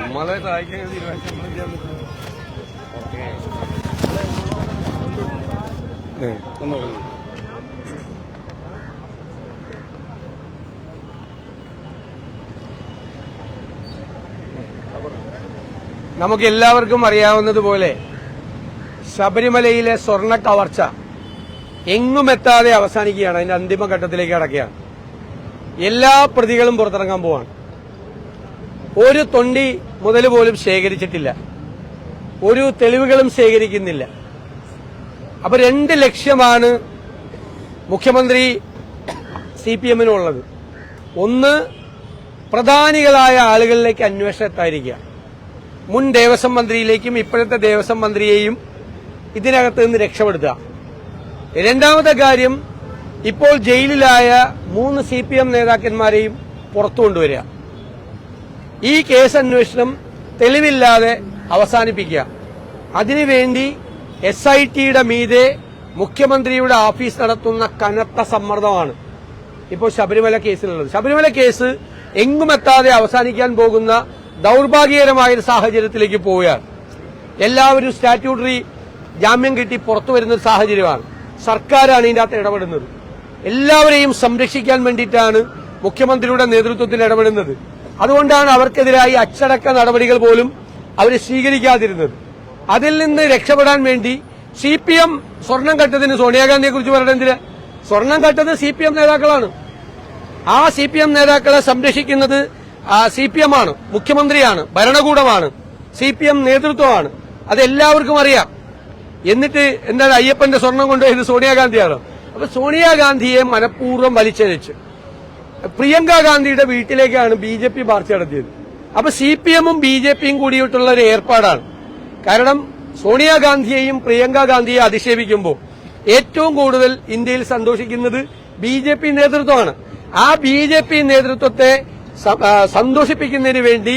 നമ്മളെ സഹായിക്കാൻ തീരുമാനിച്ചു. നമുക്ക് എല്ലാവർക്കും അറിയാവുന്നതുപോലെ ശബരിമലയിലെ സ്വർണ്ണ കവർച്ച എങ്ങുമെത്താതെ അവസാനിക്കുകയാണ്. അതിന്റെ അന്തിമഘട്ടത്തിലേക്ക് കടക്കുകയാണ്. എല്ലാ പ്രതികളും പുറത്തിറങ്ങാൻ പോവാണ്. ഒരു തൊണ്ടി മുതൽ പോലും ശേഖരിച്ചിട്ടില്ല. ഒരു തെളിവുകളും ശേഖരിക്കുന്നില്ല. അപ്പൊ 2 ലക്ഷ്യമാണ് മുഖ്യമന്ത്രി CPM-നുള്ളത്. ഒന്ന്, പ്രധാനികളായ ആളുകളിലേക്ക് അന്വേഷണം എത്താതിരിക്കുക. മുൻ ദേവസ്വം മന്ത്രിയിലേക്കും ഇപ്പോഴത്തെ ദേവസ്വം മന്ത്രിയെയും ഇതിനകത്ത് നിന്ന് രക്ഷപ്പെടുത്തുക. രണ്ടാമത്തെ കാര്യം, ഇപ്പോൾ ജയിലിലായ 3 CPM നേതാക്കന്മാരെയും പുറത്തു കൊണ്ടുവരിക. ഈ കേസ് അന്വേഷണം തെളിവില്ലാതെ അവസാനിപ്പിക്കുക. അതിനുവേണ്ടി SIT-യുടെ മീതെ മുഖ്യമന്ത്രിയുടെ ഓഫീസ് നടത്തുന്ന കനത്ത സമ്മർദ്ദമാണ് ഇപ്പോൾ ശബരിമല കേസിലുള്ളത്. ശബരിമല കേസ് എങ്ങുമെത്താതെ അവസാനിക്കാൻ പോകുന്ന ദൌർഭാഗ്യകരമായ ഒരു സാഹചര്യത്തിലേക്ക് പോവുകയാണ്. എല്ലാവരും സ്റ്റാറ്റ്യൂട്ടറി ജാമ്യം കിട്ടി പുറത്തു വരുന്ന സാഹചര്യമാണ്. സർക്കാരാണ് ഇതിന്റെ അകത്ത് ഇടപെടുന്നത്. എല്ലാവരെയും സംരക്ഷിക്കാൻ വേണ്ടിയിട്ടാണ് മുഖ്യമന്ത്രിയുടെ നേതൃത്വത്തിൽ ഇടപെടുന്നത്. അതുകൊണ്ടാണ് അവർക്കെതിരായി അച്ചടക്ക നടപടികൾ പോലും അവർ സ്വീകരിക്കാതിരുന്നത്. അതിൽ നിന്ന് രക്ഷപ്പെടാൻ വേണ്ടി CPM സ്വർണം കട്ടതിന് സോണിയാഗാന്ധിയെ കുറിച്ച് പറയേണ്ടതിന്, സ്വർണം കട്ടത് CPM നേതാക്കളാണ്. ആ CPM നേതാക്കളെ സംരക്ഷിക്കുന്നത് CPM ആണ്, മുഖ്യമന്ത്രിയാണ്, ഭരണകൂടമാണ്, CPM നേതൃത്വമാണ്. അതെല്ലാവർക്കും അറിയാം. എന്നിട്ട് എന്താണ് അയ്യപ്പന്റെ സ്വർണം കൊണ്ടുപോയത് സോണിയാഗാന്ധിയാണ്. അപ്പൊ സോണിയാഗാന്ധിയെ മനഃപൂർവ്വം വലിച്ചഴിച്ച് പ്രിയങ്ക ഗാന്ധിയുടെ വീട്ടിലേക്കാണ് BJP മാർച്ച് നടത്തിയത്. അപ്പൊ CPM-ഉം BJP-യും കൂടിയിട്ടുള്ള ഒരു ഏർപ്പാടാണ്. കാരണം സോണിയാഗാന്ധിയെയും പ്രിയങ്ക ഗാന്ധിയെ അധിക്ഷേപിക്കുമ്പോൾ ഏറ്റവും കൂടുതൽ ഇന്ത്യയിൽ സന്തോഷിക്കുന്നത് BJP നേതൃത്വമാണ്. ആ BJP നേതൃത്വത്തെ സന്തോഷിപ്പിക്കുന്നതിന് വേണ്ടി,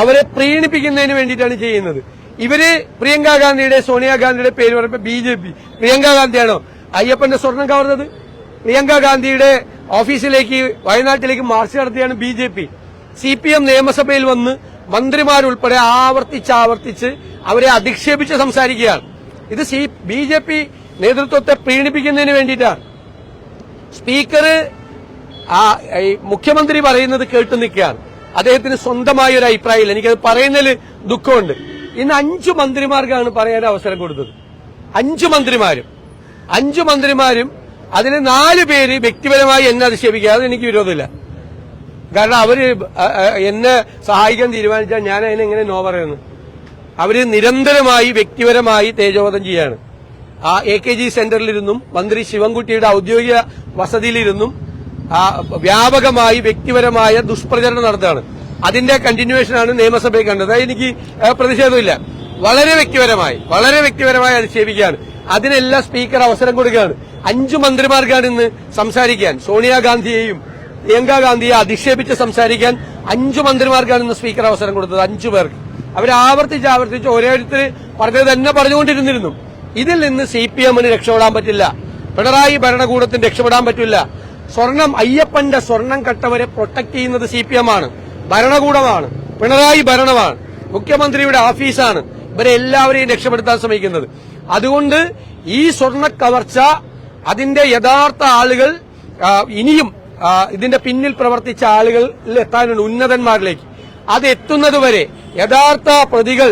അവരെ പ്രീണിപ്പിക്കുന്നതിന് വേണ്ടിയിട്ടാണ് ചെയ്യുന്നത്. ഇവര് പ്രിയങ്ക ഗാന്ധിയുടെ സോണിയാഗാന്ധിയുടെ പേര് പറയുമ്പോൾ BJP, പ്രിയങ്ക ഗാന്ധിയാണോ അയ്യപ്പന്റെ സ്വർണം കവർന്നത്? പ്രിയങ്ക ഗാന്ധിയുടെ ഓഫീസിലേക്ക് വയനാട്ടിലേക്ക് മാർച്ച് നടത്തിയാണ് BJP. CPM നിയമസഭയിൽ വന്ന് മന്ത്രിമാരുൾപ്പെടെ ആവർത്തിച്ച് അവരെ അധിക്ഷേപിച്ച് സംസാരിക്കുകയാണ്. ഇത് BJP നേതൃത്വത്തെ പ്രീണിപ്പിക്കുന്നതിന് വേണ്ടിയിട്ടാണ്. സ്പീക്കർ മുഖ്യമന്ത്രി പറയുന്നത് കേട്ടു നിൽക്കുകയാണ്. അദ്ദേഹത്തിന് സ്വന്തമായ ഒരു അഭിപ്രായമില്ല. എനിക്കത് പറയുന്നതിൽ ദുഃഖമുണ്ട്. ഇന്ന് 5 മന്ത്രിമാർക്കാണ് പറയാൻ അവസരം കൊടുത്തത്. 5 മന്ത്രിമാരും അതിന് 4 പേര് വ്യക്തിപരമായി എന്നെ അധിക്ഷേപിക്കുക. അത് എനിക്ക് വിരോധമില്ല. കാരണം അവര് എന്നെ സഹായിക്കാൻ തീരുമാനിച്ചാൽ ഞാൻ അതിനെങ്ങനെ നോ പറയുന്നു? അവര് നിരന്തരമായി വ്യക്തിപരമായി തേജോവധം ചെയ്യാണ്. AKG സെന്ററിലിരുന്നും മന്ത്രി ശിവൻകുട്ടിയുടെ ഔദ്യോഗിക വസതിയിലിരുന്നും വ്യാപകമായി വ്യക്തിപരമായ ദുഷ്പ്രചരണം നടത്തുകയാണ്. അതിന്റെ കണ്ടിന്യൂവേഷനാണ് നിയമസഭയിൽ കണ്ടത്. എനിക്ക് പ്രതിഷേധമില്ല. വളരെ വ്യക്തിപരമായി അധിക്ഷേപിക്കുകയാണ്. അതിനെല്ലാം സ്പീക്കർ അവസരം കൊടുക്കുകയാണ്. 5 മന്ത്രിമാർക്കാണ് ഇന്ന് സംസാരിക്കാൻ. സോണിയാഗാന്ധിയെയും പ്രിയങ്ക ഗാന്ധിയെ അധിക്ഷേപിച്ച് സംസാരിക്കാൻ 5 മന്ത്രിമാർക്കാണ് ഇന്ന് സ്പീക്കർ അവസരം കൊടുത്തത്. 5 പേർക്ക്. അവർ ആവർത്തിച്ച് ഓരോരുത്തർ പറഞ്ഞത് തന്നെ പറഞ്ഞുകൊണ്ടിരുന്നിരുന്നു. ഇതിൽ നിന്ന് CPM-ന് രക്ഷപ്പെടാൻ പറ്റില്ല. പിണറായി ഭരണകൂടത്തിന് രക്ഷപ്പെടാൻ പറ്റില്ല. അയ്യപ്പന്റെ സ്വർണം കട്ടവരെ പ്രൊട്ടക്ട് ചെയ്യുന്നത് CPM-ആണ്, ഭരണകൂടമാണ്, പിണറായി ഭരണമാണ്, മുഖ്യമന്ത്രിയുടെ ഓഫീസാണ്. ഇവരെ എല്ലാവരെയും രക്ഷപ്പെടുത്താൻ ശ്രമിക്കുന്നത്. അതുകൊണ്ട് ഈ സ്വർണ്ണ കവർച്ച, അതിന്റെ യഥാർത്ഥ ആളുകൾ, ഇനിയും ഇതിന്റെ പിന്നിൽ പ്രവർത്തിച്ച ആളുകളിൽ എത്താനുണ്ട്, ഉന്നതന്മാരിലേക്ക്. അത് എത്തുന്നതുവരെ, യഥാർത്ഥ പ്രതികൾ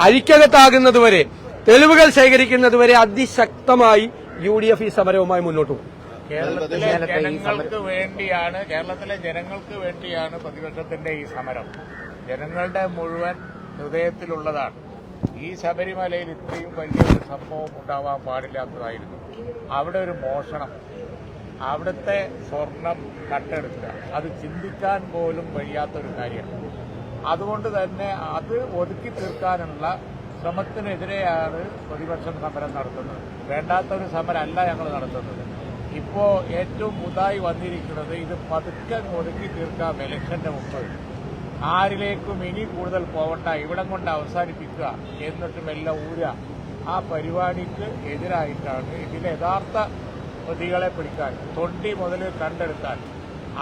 അഴിക്കകത്താകുന്നതുവരെ, തെളിവുകൾ ശേഖരിക്കുന്നതുവരെ അതിശക്തമായി UDF ഈ സമരവുമായി മുന്നോട്ട് പോകും. കേരളത്തിലെ ജനങ്ങൾക്ക് വേണ്ടിയാണ് പ്രതിപക്ഷത്തിന്റെ ഈ സമരം. ജനങ്ങളുടെ മുഴുവൻ ഹൃദയത്തിലുള്ളതാണ്. ഈ ശബരിമലയിൽ ഇത്രയും വലിയൊരു സംഭവം ഉണ്ടാവാൻ പാടില്ലാത്തതായിരുന്നു. അവിടെ ഒരു മോഷണം, അവിടുത്തെ സ്വർണം കട്ടെടുക്കുക, അത് ചിന്തിക്കാൻ പോലും കഴിയാത്തൊരു കാര്യമാണ്. അതുകൊണ്ട് തന്നെ അത് ഒതുക്കി തീർക്കാനുള്ള ശ്രമത്തിനെതിരെയാണ് പ്രതിപക്ഷം സമരം നടത്തുന്നത്. വേണ്ടാത്തൊരു സമരമല്ല ഞങ്ങൾ നടത്തുന്നത്. ഇപ്പോ ഏറ്റവും പുതുതായി വന്നിരിക്കുന്നത് ഇത് പതുക്കെ ഒതുക്കി തീർക്കാം ഇലക്ഷന്റെ മുമ്പ്, ആരിലേക്കും ഇനി കൂടുതൽ പോവണ്ട, ഇവിടം കൊണ്ട് അവസാനിപ്പിക്കുക, എന്നിട്ട് മെല്ലെ ഊരുക. ആ പരിപാടിക്ക് എതിരായിട്ടാണ് ഇതിലെ യഥാർത്ഥ പ്രതികളെ പിടിക്കാൻ, തൊണ്ടി മുതൽ കണ്ടെടുക്കാൻ.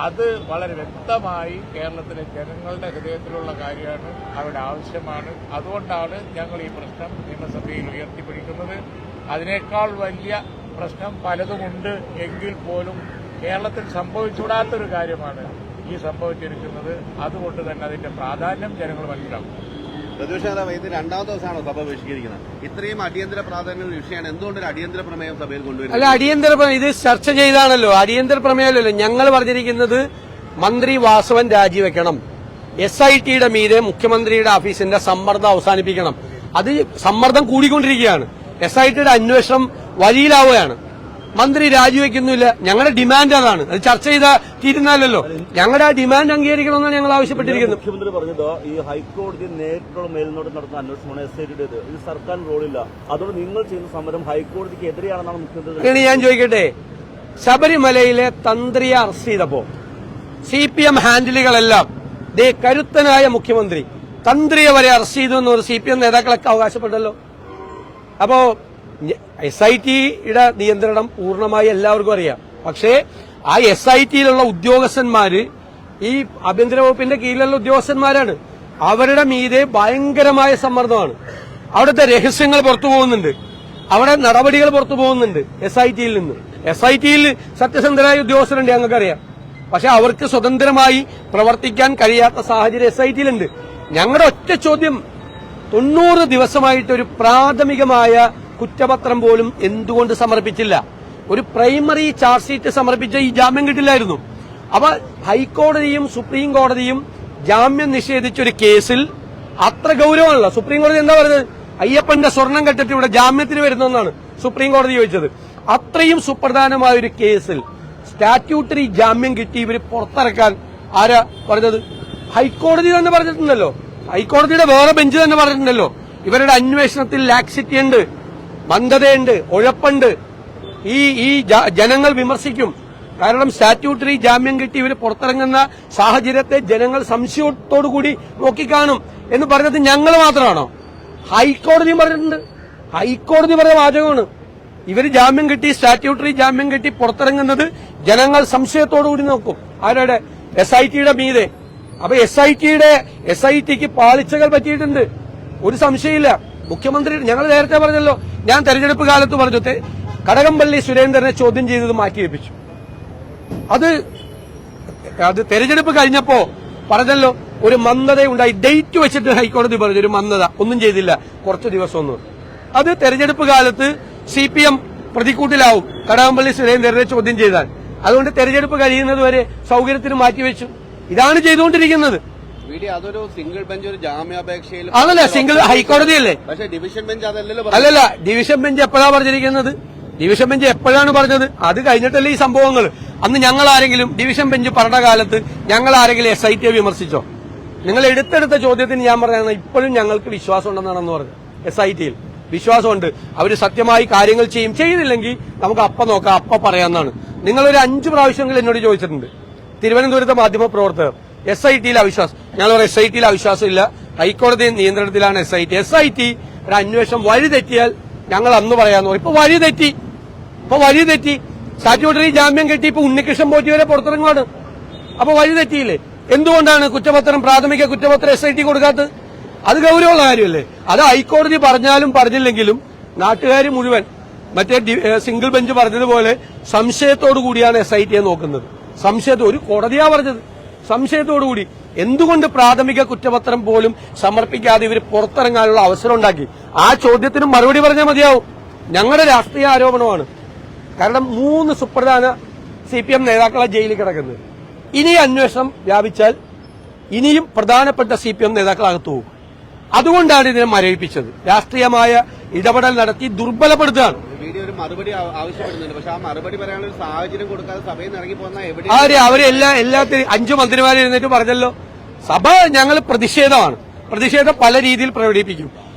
അത് വളരെ വ്യക്തമായി കേരളത്തിലെ ജനങ്ങളുടെ ഹൃദയത്തിലുള്ള കാര്യമാണ്, അവിടെ ആവശ്യമാണ്. അതുകൊണ്ടാണ് ഞങ്ങൾ ഈ പ്രശ്നം നിയമസഭയിൽ ഉയർത്തിപ്പിടിക്കുന്നത്. അതിനേക്കാൾ വലിയ പ്രശ്നം പലതുമുണ്ട് എങ്കിൽ പോലും കേരളത്തിൽ സംഭവിച്ചുകൂടാത്തൊരു കാര്യമാണ് ഈ സംഭവിച്ചിരിക്കുന്നത്. അതുകൊണ്ട് തന്നെ അതിന്റെ പ്രാധാന്യം ജനങ്ങൾ മനസ്സിലാക്കും. പ്രതിപക്ഷ നേതാവ് ഇത് രണ്ടാമത്തെ ദിവസമാണോ സഭ ബഹിഷ്കരിക്കുന്നത്? ഇത്രയും അടിയന്തര പ്രാധാന്യമുള്ള വിഷയമാണ്, എന്തുകൊണ്ട് ഒരു അടിയന്തര പ്രമേയം സഭയിൽ കൊണ്ടുവരുന്നത്? അല്ല, അടിയന്തര പ്രമേയം ഇത് ചർച്ച ചെയ്താണല്ലോ, അടിയന്തര പ്രമേയമല്ലല്ലോ. ഞങ്ങൾ പറഞ്ഞിരിക്കുന്നത് മന്ത്രി വാസവൻ രാജിവെക്കണം, SITയുടെ മീതെ മുഖ്യമന്ത്രിയുടെ ഓഫീസിന്റെ സമ്മർദ്ദം അവസാനിപ്പിക്കണം. അത് സമ്മർദ്ദം കൂടിക്കൊണ്ടിരിക്കുകയാണ്. SITയുടെ അന്വേഷണം വഴിയിലാവുകയാണ്. മന്ത്രി രാജിവെക്കുന്നില്ല. ഞങ്ങളുടെ ഡിമാൻഡ് അതാണ്. അത് ചർച്ച ചെയ്താൽ തീരുന്നല്ലോ. ഞങ്ങളുടെ ആ ഡിമാൻഡ് അംഗീകരിക്കണമെന്നാണ് ഞങ്ങൾ ആവശ്യപ്പെട്ടിരിക്കുന്നത്. മുഖ്യമന്ത്രി പറഞ്ഞത് ഈ ഹൈക്കോടതി നേരിട്ടുള്ള മേൽനോട്ടം നടത്തുന്ന അന്വേഷണമാണ് SITയുടേത്. ഇത് സർക്കാർ റോളില്ല. അതുകൊണ്ട് നിങ്ങൾ ചെയ്യുന്ന സമരം ഹൈക്കോടതിക്ക് എതിരെയാണെന്നാണ് മുഖ്യമന്ത്രി. ഞാൻ ചോദിക്കട്ടെ, ശബരിമലയിലെ തന്ത്രിയെ അറസ്റ്റ് ചെയ്തപ്പോ CPM ഹാൻഡിലുകളെല്ലാം കരുത്തനായ മുഖ്യമന്ത്രി തന്ത്രിയെ വരെ അറസ്റ്റ് ചെയ്തു എന്ന് CPM നേതാക്കളൊക്കെ അവകാശപ്പെട്ടല്ലോ. അപ്പോ SITയുടെ നിയന്ത്രണം പൂർണ്ണമായി എല്ലാവർക്കും അറിയാം. പക്ഷേ ആ SITയിലുള്ള ഉദ്യോഗസ്ഥന്മാര് ഈ ആഭ്യന്തര വകുപ്പിന്റെ കീഴിലുള്ള ഉദ്യോഗസ്ഥന്മാരാണ്. അവരുടെ മീതെ ഭയങ്കരമായ സമ്മർദ്ദമാണ്. അവിടുത്തെ രഹസ്യങ്ങൾ പുറത്തു പോകുന്നുണ്ട്, അവിടെ നടപടികൾ പുറത്തു പോകുന്നുണ്ട് SITയിൽ നിന്ന്. SITയിൽ സത്യസന്ധരായ ഉദ്യോഗസ്ഥരുണ്ട്, ഞങ്ങൾക്കറിയാം. പക്ഷെ അവർക്ക് സ്വതന്ത്രമായി പ്രവർത്തിക്കാൻ കഴിയാത്ത സാഹചര്യം SITയിലുണ്ട്. ഞങ്ങളുടെ ഒറ്റ ചോദ്യം, 90 ദിവസമായിട്ട് ഒരു പ്രാഥമികമായ കുറ്റപത്രം പോലും എന്തുകൊണ്ട് സമർപ്പിച്ചില്ല? ഒരു പ്രൈമറി ചാർജ് ഷീറ്റ് സമർപ്പിച്ച ഈ ജാമ്യം കിട്ടില്ലായിരുന്നു. അപ്പൊ ഹൈക്കോടതിയും സുപ്രീം കോടതിയും ജാമ്യം നിഷേധിച്ച ഒരു കേസിൽ അത്ര ഗൌരവമല്ല. സുപ്രീം കോടതി എന്താ പറഞ്ഞത്? അയ്യപ്പന്റെ സ്വർണം കെട്ടിട്ട് ഇവിടെ ജാമ്യത്തിന് വരുന്നെന്നാണ് സുപ്രീം കോടതി ചോദിച്ചത്. അത്രയും സുപ്രധാനമായ ഒരു കേസിൽ സ്റ്റാറ്റ്യൂട്ടറി ജാമ്യം കിട്ടി ഇവര് പുറത്തിറക്കാൻ ആരാ പറഞ്ഞത്? ഹൈക്കോടതി തന്നെ പറഞ്ഞിട്ടുണ്ടല്ലോ. ഹൈക്കോടതിയുടെ വേറെ ബെഞ്ച് തന്നെ പറഞ്ഞിട്ടുണ്ടല്ലോ, ഇവരുടെ അന്വേഷണത്തിൽ ലാക്സിറ്റി ഉണ്ട്, മന്ദതയുണ്ട്, ഉഴപ്പുണ്ട്. ഈ ജനങ്ങൾ വിമർശിക്കും. കാരണം സ്റ്റാറ്റ്യൂട്ടറി ജാമ്യം കിട്ടി ഇവർ പുറത്തിറങ്ങുന്ന സാഹചര്യത്തെ ജനങ്ങൾ സംശയത്തോടുകൂടി നോക്കിക്കാണും എന്ന് പറഞ്ഞത് ഞങ്ങൾ മാത്രമാണോ? ഹൈക്കോടതിയും പറഞ്ഞിട്ടുണ്ട്. ഹൈക്കോടതി പറഞ്ഞ വാചകമാണ്, ഇവർ ജാമ്യം കിട്ടി, സ്റ്റാറ്റ്യൂട്ടറി ജാമ്യം കിട്ടി പുറത്തിറങ്ങുന്നത് ജനങ്ങൾ സംശയത്തോടുകൂടി നോക്കും. ആരുടെ? SITയുടെ മീതെ. അപ്പൊ SITക്ക് പാളിച്ചകൾ പറ്റിയിട്ടുണ്ട്, ഒരു സംശയമില്ല. മുഖ്യമന്ത്രി ഞങ്ങൾ നേരത്തെ പറഞ്ഞല്ലോ, ഞാൻ തെരഞ്ഞെടുപ്പ് കാലത്ത് പറഞ്ഞു, കടകംപള്ളി സുരേന്ദ്രനെ ചോദ്യം ചെയ്തത് മാറ്റിവെപ്പിച്ചു. അത് തെരഞ്ഞെടുപ്പ് കഴിഞ്ഞപ്പോ പറഞ്ഞല്ലോ ഒരു മന്ദതയുണ്ടായി. ഡേറ്റ് വെച്ചിട്ട് ഹൈക്കോടതി പറഞ്ഞു ഒരു മന്ദത, ഒന്നും ചെയ്തില്ല, കുറച്ച് ദിവസം ഒന്നും. അത് തെരഞ്ഞെടുപ്പ് കാലത്ത് CPM പ്രതിക്കൂട്ടിലാവും കടകംപള്ളി സുരേന്ദ്രനെ ചോദ്യം ചെയ്താൽ. അതുകൊണ്ട് തെരഞ്ഞെടുപ്പ് കഴിയുന്നത് വരെ സൗകര്യത്തിന് മാറ്റിവെച്ചു. ഇതാണ് ചെയ്തുകൊണ്ടിരിക്കുന്നത്. അതൊരു സിംഗിൾ ബെഞ്ച് ഒരു ജാമ്യാപേക്ഷയിൽ അതല്ല, സിംഗിൾ ഹൈക്കോടതിയല്ലേ. പക്ഷേ ഡിവിഷൻ ബെഞ്ച് അതല്ലല്ലോ. അല്ലല്ല, ഡിവിഷൻ ബെഞ്ച് എപ്പോഴാണ് പറഞ്ഞിരിക്കുന്നത്? ഡിവിഷൻ ബെഞ്ച് എപ്പോഴാണ് പറഞ്ഞത്? അത് കഴിഞ്ഞിട്ടല്ലേ ഈ സംഭവങ്ങൾ. അന്ന് ഞങ്ങൾ ആരെങ്കിലും ഡിവിഷൻ ബെഞ്ച് പറഞ്ഞ കാലത്ത് ഞങ്ങൾ ആരെങ്കിലും SITയെ വിമർശിച്ചോ? നിങ്ങൾ എടുത്തെടുത്ത ചോദ്യത്തിന് ഞാൻ പറഞ്ഞത് ഇപ്പോഴും ഞങ്ങൾക്ക് വിശ്വാസം ഉണ്ടെന്നാണെന്ന് പറഞ്ഞു. SITയിൽ വിശ്വാസമുണ്ട്, അവര് സത്യമായി കാര്യങ്ങൾ ചെയ്തില്ലെങ്കിൽ നമുക്ക് അപ്പം നോക്കാം, അപ്പം പറയാമെന്നാണ്. നിങ്ങളൊരു 5 പ്രാവശ്യമെങ്കിലും എന്നോട് ചോദിച്ചിട്ടുണ്ട്. തിരുവനന്തപുരത്തെ മാധ്യമ പ്രവർത്തകർ SITയിൽ അവിശ്വാസം. ഞങ്ങൾ പറയും SITയിൽ അവിശ്വാസമില്ല, ഹൈക്കോടതി നിയന്ത്രണത്തിലാണ് SIT ഒരു അന്വേഷണം വഴി തെറ്റിയാൽ ഞങ്ങൾ അന്ന് പറയാന്ന് പറയും. ഇപ്പൊ വഴി തെറ്റി സ്റ്റാറ്റ്യൂട്ടറി ജാമ്യം കിട്ടി, ഇപ്പൊ ഉണ്ണികൃഷ്ണൻ പോറ്റി വരെ പുറത്തിറങ്ങുവാണ്. അപ്പൊ വഴി തെറ്റിയില്ലേ? എന്തുകൊണ്ടാണ് കുറ്റപത്രം, പ്രാഥമിക കുറ്റപത്രം SIT കൊടുക്കാത്തത്? അത് ഗൌരവമുള്ള കാര്യമല്ലേ? അത് ഹൈക്കോടതി പറഞ്ഞാലും പറഞ്ഞില്ലെങ്കിലും നാട്ടുകാർ മുഴുവൻ മറ്റേ സിംഗിൾ ബെഞ്ച് പറഞ്ഞതുപോലെ സംശയത്തോടു കൂടിയാണ് SITയെ നോക്കുന്നത്. ഒരു കോടതിയാ പറഞ്ഞത്, സംശയത്തോടുകൂടി. എന്തുകൊണ്ട് പ്രാഥമിക കുറ്റപത്രം പോലും സമർപ്പിക്കാതെ ഇവർ പുറത്തിറങ്ങാനുള്ള അവസരം ഉണ്ടാക്കി? ആ ചോദ്യത്തിന് മറുപടി പറഞ്ഞാൽ മതിയാവും. ഞങ്ങളുടെ രാഷ്ട്രീയ ആരോപണമാണ്. കാരണം 3 സുപ്രധാന CPM നേതാക്കളെ ജയിലിൽ കിടക്കുന്നത്. ഇനി അന്വേഷണം വ്യാപിച്ചാൽ ഇനിയും പ്രധാനപ്പെട്ട CPM നേതാക്കൾ അകത്തു പോകും. അതുകൊണ്ടാണ് ഇതിനെ മരവിപ്പിച്ചത്. രാഷ്ട്രീയമായ ഇടപെടൽ നടത്തി ദുർബലപ്പെടുത്തുകയാണ്. ഒരു മറുപടി ആവശ്യപ്പെടുന്നുണ്ട്, പക്ഷെ ആ മറുപടി പറയാനുള്ള ഒരു സാഹചര്യം കൊടുക്കാതെ സഭയിൽ നിന്ന് ഇറങ്ങി പോകുന്ന എവിടെ? എല്ലാത്തിനും 5 മന്ത്രിമാർ ഇരുന്നിട്ട് പറഞ്ഞല്ലോ, സഭ ഞങ്ങൾ പ്രതിഷേധമാണ്. പ്രതിഷേധം പല രീതിയിൽ പ്രകടിപ്പിക്കും.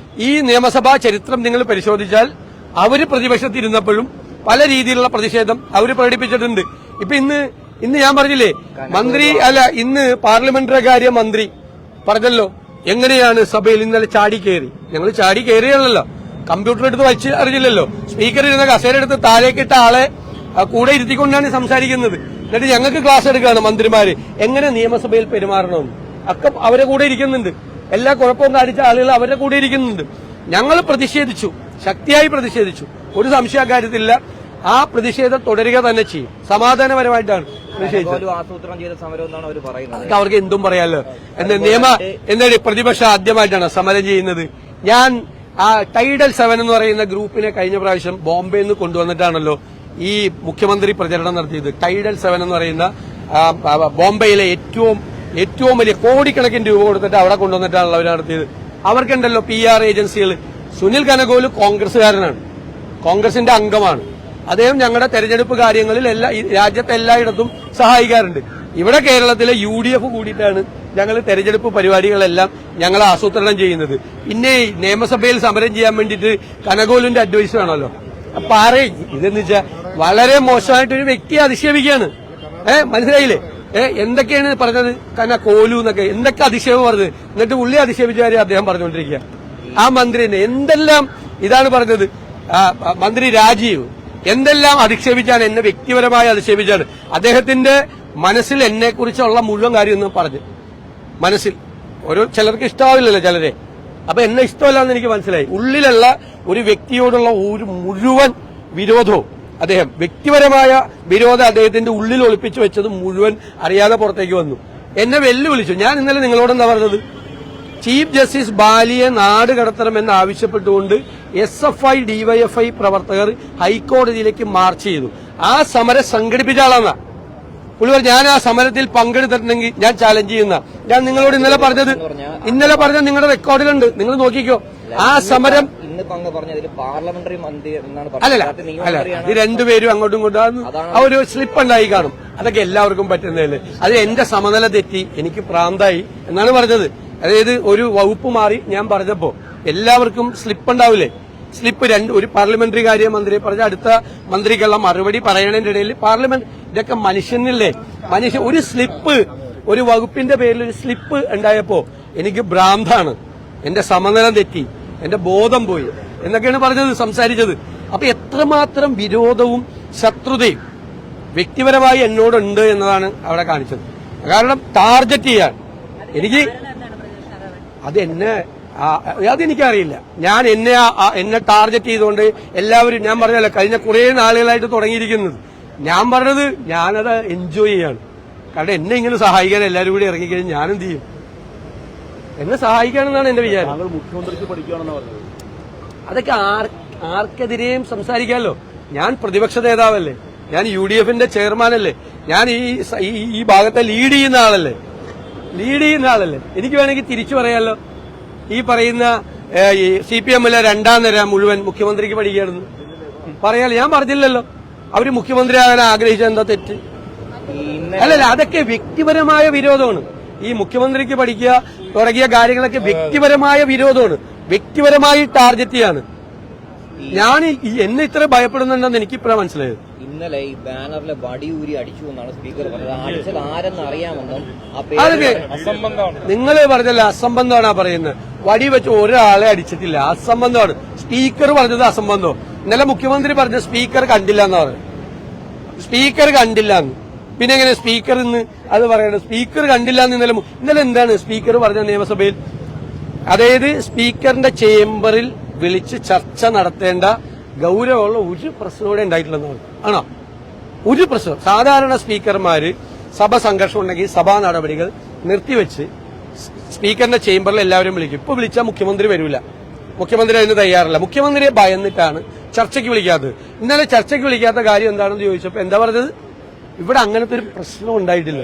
ഈ നിയമസഭാ ചരിത്രം നിങ്ങൾ പരിശോധിച്ചാൽ അവര് പ്രതിപക്ഷത്തിരുന്നപ്പോഴും പല രീതിയിലുള്ള പ്രതിഷേധം അവർ പ്രകടിപ്പിച്ചിട്ടുണ്ട്. ഇപ്പൊ ഇന്ന് ഞാൻ പറഞ്ഞില്ലേ, ഇന്ന് പാർലമെന്ററി കാര്യ മന്ത്രി പറഞ്ഞല്ലോ എങ്ങനെയാണ് സഭയിൽ ഇന്നലെ ചാടി കയറി. ഞങ്ങൾ ചാടി കയറിയല്ലോ, കമ്പ്യൂട്ടർ എടുത്ത് വച്ച് അറിഞ്ഞില്ലല്ലോ. സ്പീക്കർ ഇരുന്ന കസേര എടുത്ത് താഴേക്കിട്ട ആളെ കൂടെ ഇരുത്തിക്കൊണ്ടാണ് സംസാരിക്കുന്നത്. എന്നിട്ട് ഞങ്ങൾക്ക് ക്ലാസ് എടുക്കുകയാണ് മന്ത്രിമാര് എങ്ങനെ നിയമസഭയിൽ പെരുമാറണമെന്ന്. ഒക്കെ അവരെ കൂടെ ഇരിക്കുന്നുണ്ട്. എല്ലാ കുഴപ്പവും കാണിച്ച ആളുകൾ അവരുടെ കൂടെ ഇരിക്കുന്നുണ്ട്. ഞങ്ങൾ പ്രതിഷേധിച്ചു, ശക്തിയായി പ്രതിഷേധിച്ചു, ഒരു സംശയക്കാര്യത്തില്ല. ആ പ്രതിഷേധം തുടരുക തന്നെ ചെയ്യും. സമാധാനപരമായിട്ടാണ് പ്രതിഷേധിച്ചത്. ആസൂത്രണം ചെയ്ത സമരം എന്നാണ് അവർ പറയുന്നത്. അവർക്ക് എന്തും പറയാലോ. എന്താണ് പ്രതിപക്ഷം ആദ്യമായിട്ടാണ് സമരം ചെയ്യുന്നത്. ഞാൻ ടൈഡൽ 7 എന്ന് പറയുന്ന ഗ്രൂപ്പിനെ കഴിഞ്ഞ പ്രാവശ്യം ബോംബെയിൽ നിന്ന് കൊണ്ടുവന്നിട്ടാണല്ലോ ഈ മുഖ്യമന്ത്രി പ്രചരണം നടത്തിയത്. ടൈഡൽ 7 എന്ന് പറയുന്ന ബോംബെയിലെ ഏറ്റവും വലിയ കോടിക്കണക്കിന് രൂപ കൊടുത്തിട്ട് അവിടെ കൊണ്ടുവന്നിട്ടാണല്ലോ അവർ നടത്തിയത്. അവർക്കുണ്ടല്ലോ PR ഏജൻസികൾ. സുനിൽ കനകോല് കോൺഗ്രസുകാരനാണ്, കോൺഗ്രസിന്റെ അംഗമാണ്. അദ്ദേഹം ഞങ്ങളുടെ തെരഞ്ഞെടുപ്പ് കാര്യങ്ങളിൽ രാജ്യത്തെ എല്ലായിടത്തും സഹായിക്കാറുണ്ട്. ഇവിടെ കേരളത്തിലെ UDF കൂടിയിട്ടാണ് ഞങ്ങൾ തെരഞ്ഞെടുപ്പ് പരിപാടികളെല്ലാം ഞങ്ങൾ ആസൂത്രണം ചെയ്യുന്നത്. പിന്നെ നിയമസഭയിൽ സമരം ചെയ്യാൻ വേണ്ടിയിട്ട് കനകോലിന്റെ അഡ്വൈസ് വേണമല്ലോ. അപ്പൊ ഇതെന്ന് വെച്ചാൽ വളരെ മോശമായിട്ടൊരു വ്യക്തിയെ അധിക്ഷേപിക്കുകയാണ്. മനസ്സിലായില്ലേ? എന്തൊക്കെയാണ് പറഞ്ഞത്? കോലു എന്നൊക്കെ എന്തൊക്കെ അധിക്ഷേപം പറഞ്ഞത്. എന്നിട്ട് ഉള്ളി അധിക്ഷേപിച്ച കാര്യം അദ്ദേഹം പറഞ്ഞുകൊണ്ടിരിക്കുക. ആ മന്ത്രിനെ എന്തെല്ലാം ഇതാണ് പറഞ്ഞത്. മന്ത്രി രാജീവ് എന്തെല്ലാം അധിക്ഷേപിച്ചാണ്, എന്നെ വ്യക്തിപരമായി അധിക്ഷേപിച്ചാണ്. അദ്ദേഹത്തിന്റെ മനസ്സിൽ എന്നെ കുറിച്ചുള്ള മുഴുവൻ കാര്യം എന്ന് പറഞ്ഞു. മനസ്സിൽ ചിലർക്ക് ഇഷ്ടാവില്ലല്ലോ ചിലരെ. അപ്പൊ എന്നെ ഇഷ്ടമല്ലാന്ന് എനിക്ക് മനസ്സിലായി. ഉള്ളിലുള്ള ഒരു വ്യക്തിയോടുള്ള ഒരു മുഴുവൻ വിരോധവും അദ്ദേഹം, വ്യക്തിപരമായ വിരോധം അദ്ദേഹത്തിന്റെ ഉള്ളിൽ ഒളിപ്പിച്ചു വെച്ചത് മുഴുവൻ അറിയാതെ പുറത്തേക്ക് വന്നു. എന്നെ വെല്ലുവിളിച്ചു. ഞാൻ ഇന്നലെ നിങ്ങളോടെന്താ പറഞ്ഞത്? ചീഫ് ജസ്റ്റിസ് ബാലിയെ നാട് കടത്തണമെന്ന് ആവശ്യപ്പെട്ടുകൊണ്ട് SFI DYFI പ്രവർത്തകർ ഹൈക്കോടതിയിലേക്ക് മാർച്ച് ചെയ്തു. ആ സമരം സംഘടിപ്പിച്ച ആളാണ് പുള്ളിവർ. ഞാൻ ആ സമരത്തിൽ പങ്കെടുത്തിട്ടുണ്ടെങ്കിൽ ഞാൻ ചാലഞ്ച് ചെയ്യുന്ന. ഞാൻ നിങ്ങളോട് ഇന്നലെ പറഞ്ഞത് നിങ്ങളുടെ റെക്കോർഡിലുണ്ട്, നിങ്ങൾ നോക്കിക്കോ. ആ സമരം അല്ലല്ല ഇത് രണ്ടുപേരും അങ്ങോട്ടും ഇങ്ങോട്ടും ആ ഒരു സ്ലിപ്പ് ഉണ്ടായി കാണും. അതൊക്കെ എല്ലാവർക്കും പറ്റുന്നതല്ലേ. അത് എന്റെ സമനില തെറ്റി, എനിക്ക് പ്രാന്തായി എന്നാണ് പറഞ്ഞത്. അതായത് ഒരു വകുപ്പ് മാറി ഞാൻ പറഞ്ഞപ്പോ എല്ലാവർക്കും സ്ലിപ്പ് ഉണ്ടാവില്ലേ? സ്ലിപ്പ് ഒരു പാർലമെന്ററി കാര്യ മന്ത്രി പറഞ്ഞ അടുത്ത മന്ത്രിക്കുള്ള മറുപടി പറയണതിന്റെ ഇടയിൽ പാർലമെന്റ് ഇതൊക്കെ മനുഷ്യനില്ലേ? ഒരു സ്ലിപ്പ്, ഒരു വകുപ്പിന്റെ പേരിൽ ഒരു സ്ലിപ്പ് ഉണ്ടായപ്പോ എനിക്ക് ഭ്രാന്താണ്, എന്റെ സമനില തെറ്റി, എന്റെ ബോധം പോയി എന്നൊക്കെയാണ് പറഞ്ഞത്, സംസാരിച്ചത്. അപ്പൊ എത്രമാത്രം വിരോധവും ശത്രുതയും വ്യക്തിപരമായി എന്നോടുണ്ട് എന്നതാണ് അവിടെ കാണിച്ചത്. കാരണം ടാർഗറ്റ് ചെയ്യാൻ എനിക്ക് അതെനിക്കറിയില്ല. ഞാൻ എന്നെ ടാർഗറ്റ് ചെയ്തുകൊണ്ട് എല്ലാവരും, ഞാൻ പറഞ്ഞല്ലോ കഴിഞ്ഞ കുറെ നാളുകളായിട്ട് തുടങ്ങിയിരിക്കുന്നത്. ഞാൻ പറഞ്ഞത് ഞാനത് എൻജോയ് ചെയ്യാണ്. കാരണം എന്നെ ഇങ്ങനെ സഹായിക്കാൻ എല്ലാവരും കൂടി ഇറങ്ങിക്കഴിഞ്ഞാൽ ഞാൻ എന്ത് ചെയ്യും? എന്നെ സഹായിക്കാനെന്നാണ് എന്റെ വിചാരം. മുഖ്യമന്ത്രിക്ക് പഠിക്കുകയാണെന്ന് പറഞ്ഞത്. അതൊക്കെ ആർക്കെതിരെയും സംസാരിക്കാമല്ലോ. ഞാൻ പ്രതിപക്ഷ നേതാവല്ലേ, ഞാൻ UDFന്റെ ചെയർമാനല്ലേ, ഞാൻ ഈ ഭാഗത്തെ ലീഡ് ചെയ്യുന്ന ആളല്ലേ. എനിക്ക് വേണമെങ്കിൽ തിരിച്ചു പറയാമല്ലോ. ഈ പറയുന്ന CPMലെ 2ാം നിര മുഴുവൻ മുഖ്യമന്ത്രിക്ക് പഠിക്കുകയാണെന്ന് പറയാലോ. ഞാൻ പറഞ്ഞില്ലല്ലോ അവര് മുഖ്യമന്ത്രിയാകാൻ ആഗ്രഹിച്ച എന്താ തെറ്റ്? അല്ലല്ല, അതൊക്കെ വ്യക്തിപരമായ വിരോധമാണ്. ഈ മുഖ്യമന്ത്രിക്ക് പഠിക്കുക തുടങ്ങിയ കാര്യങ്ങളൊക്കെ വ്യക്തിപരമായ വിരോധമാണ്, വ്യക്തിപരമായി ടാർഗറ്റ് ചെയ്യാണ്. ഞാൻ എന്നെ ഇത്ര ഭയപ്പെടുന്നുണ്ടെന്ന് എനിക്കിപ്പോഴാണ് മനസ്സിലായത്. ഇന്നലെ ഈ ബാനറിലെ വടിയൂരി അടിച്ചു എന്നാണ് സ്പീക്കർ പറഞ്ഞത്. അടിച്ചത് ആരെന്ന് അറിയാമെന്നും അതൊക്കെ നിങ്ങൾ പറഞ്ഞല്ല, അസംബന്ധമാണ് പറയുന്നത്. വടി വെച്ച് ഒരാളെ അടിച്ചിട്ടില്ല, അസംബന്ധമാണ്. സ്പീക്കർ പറഞ്ഞത് അസംബന്ധം. ഇന്നലെ മുഖ്യമന്ത്രി പറഞ്ഞ സ്പീക്കർ കണ്ടില്ല എന്നാ പറയുന്നത്. സ്പീക്കർ കണ്ടില്ലാന്ന് പിന്നെ എങ്ങനെ സ്പീക്കർ ഇന്ന് അത് പറയണം? സ്പീക്കർ കണ്ടില്ലാന്ന് ഇന്നലെ എന്താണ് സ്പീക്കർ പറഞ്ഞ നിയമസഭയിൽ? അതായത് സ്പീക്കറിന്റെ ചേംബറിൽ വിളിച്ച് ചർച്ച നടത്തേണ്ട ഗൌരവമുള്ള ഒരു പ്രശ്നം ഇവിടെ ഉണ്ടായിട്ടില്ലെന്ന് പറഞ്ഞു. ആണോ? ഒരു പ്രശ്നം. സാധാരണ സ്പീക്കർമാര് സഭ സംഘർഷം ഉണ്ടെങ്കിൽ സഭാ നടപടികൾ നിർത്തിവെച്ച് സ്പീക്കറിന്റെ ചേംബറിൽ എല്ലാവരും വിളിക്കും. ഇപ്പൊ വിളിച്ചാൽ മുഖ്യമന്ത്രി വരില്ല, മുഖ്യമന്ത്രി അതിന് തയ്യാറല്ല. മുഖ്യമന്ത്രിയെ ഭയന്നിട്ടാണ് ചർച്ചയ്ക്ക് വിളിക്കാത്തത്. ഇന്നലെ ചർച്ചയ്ക്ക് വിളിക്കാത്ത കാര്യം എന്താണെന്ന് ചോദിച്ചപ്പോ എന്താ പറഞ്ഞത്? ഇവിടെ അങ്ങനത്തെ ഒരു പ്രശ്നം ഉണ്ടായിട്ടില്ല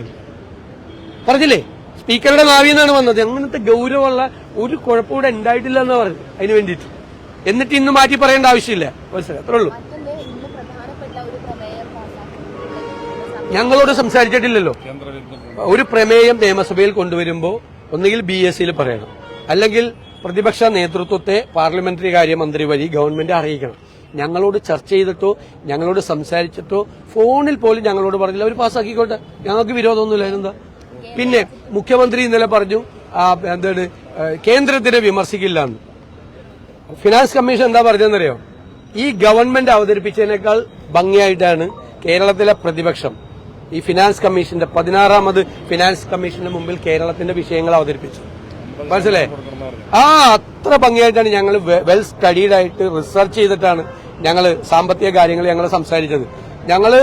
പറഞ്ഞില്ലേ? സ്പീക്കറുടെ നാവിന്നാണ് വന്നത്. അങ്ങനത്തെ ഗൌരവമുള്ള ഒരു കുഴപ്പം ഇവിടെ ഉണ്ടായിട്ടില്ല എന്ന് പറഞ്ഞു. അതിന് വേണ്ടിയിട്ട് എന്നിട്ട് ഇന്ന് മാറ്റി പറയേണ്ട ആവശ്യമില്ല. മനസ്സിലായി? അത്രേ ഉള്ളൂ. ഞങ്ങളോട് സംസാരിച്ചിട്ടില്ലല്ലോ. ഒരു പ്രമേയം നിയമസഭയിൽ കൊണ്ടുവരുമ്പോൾ ഒന്നുകിൽ BSCയിൽ പറയണം, അല്ലെങ്കിൽ പ്രതിപക്ഷ നേതൃത്വത്തെ പാർലമെന്ററി കാര്യമന്ത്രി വഴി ഗവൺമെന്റ് അറിയിക്കണം. ഞങ്ങളോട് ചർച്ച ചെയ്തിട്ടോ ഞങ്ങളോട് സംസാരിച്ചിട്ടോ ഫോണിൽ പോലും ഞങ്ങളോട് പറഞ്ഞില്ല. അവർ പാസ്സാക്കിക്കോട്ടെ, ഞങ്ങൾക്ക് വിരോധമൊന്നുമില്ല. എന്താ പിന്നെ മുഖ്യമന്ത്രി ഇന്നലെ പറഞ്ഞു എന്താണ് കേന്ദ്രത്തിനെ വിമർശിക്കില്ല എന്ന്. ഫിനാൻസ് കമ്മീഷൻ എന്താ പറഞ്ഞതെന്നറിയോ? ഈ ഗവൺമെന്റ് അവതരിപ്പിച്ചതിനേക്കാൾ ഭംഗിയായിട്ടാണ് കേരളത്തിലെ പ്രതിപക്ഷം ഈ ഫിനാൻസ് കമ്മീഷന്റെ 16ാമത് ഫിനാൻസ് കമ്മീഷന്റെ മുമ്പിൽ കേരളത്തിന്റെ വിഷയങ്ങൾ അവതരിപ്പിച്ചു. മനസ്സിലായേ? അത്ര ഭംഗിയായിട്ടാണ് ഞങ്ങൾ വെൽ സ്റ്റഡീഡ് ആയിട്ട് റിസർച്ച് ചെയ്തിട്ടാണ് ഞങ്ങൾ സാമ്പത്തിക കാര്യങ്ങൾ ഞങ്ങൾ സംസാരിച്ചത്. ഞങ്ങള്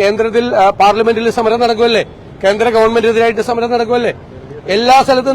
കേന്ദ്രത്തിൽ പാർലമെന്റിൽ സമരം നടക്കുമല്ലേ, കേന്ദ്ര ഗവൺമെന്റിനെതിരായിട്ട് സമരം നടക്കുമല്ലേ, എല്ലാ സ്ഥലത്തും